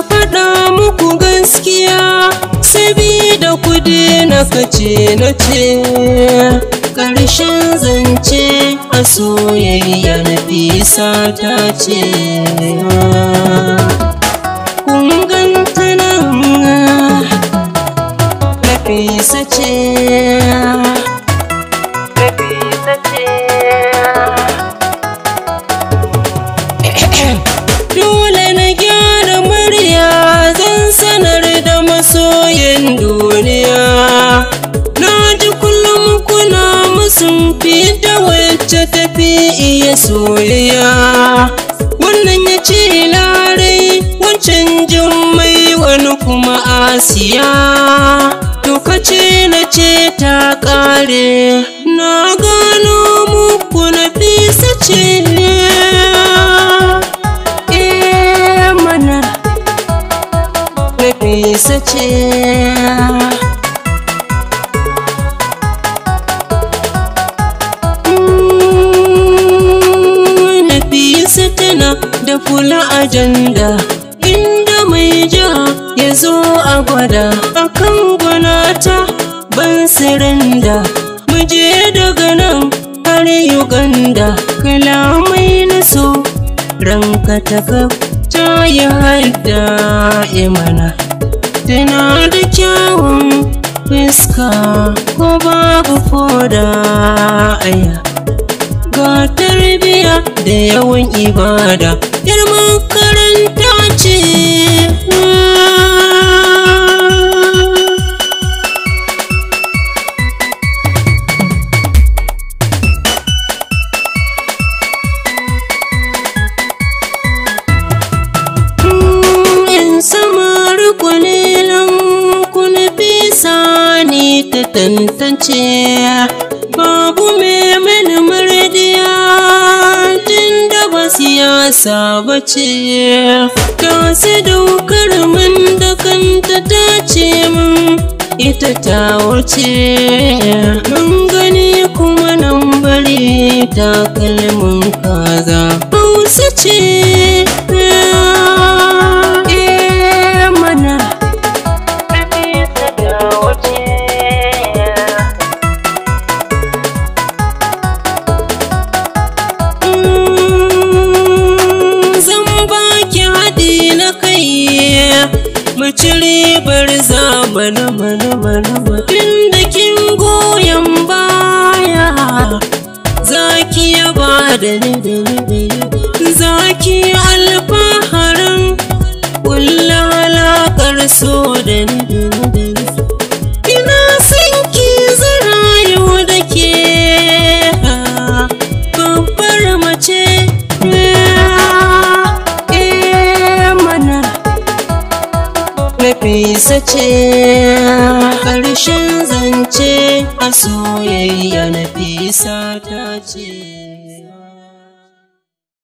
faɗa muku gaskiya, sabida ku daina kace na ce. Ƙarshen zance a soyayya Nafisa ta ce. Kun ganta nan Nafisa ce. Dole na gyara murya zan sanar da masoyan duniya. Na ji kullum kuna musun fi da wacce tafi iya soyayya. Wannan ya ce Larai, wancan Jummai, wani kuma Asiya. To kace na ce ta ƙare, na gano muku Nafisa ce. Nafisa ce. Nafisa tana da kula ajanda, inda mai ja ya zo a gwada. Akan gwanata ban siranda, muje daga nan har Uganda. Kalamai na so ranka ta ta yi hadda imana. Tana da kyawun fuska ko babu foda aya. Ga tarbiya da yawan ibada, yar makaranta ce. Samar kwalilan ku Nafisa ne ta tantance. Babu mai mini murdiya tunda ba siyasa ba ce. Ta sadaukar min da kanta ta ce min ita ta wuce. Mun gani kuma nan bari takalmin kaza Hausa ce. Mu ci ribar zamani tunda kin goyon baya. Zaki yaba da ni, zaki alfaharin kulla halakar so da ni. Ina son ki zarayo da ke babbar mace. Nafisa ce. Ƙarshen zance a soyayya Nafisa ta ce.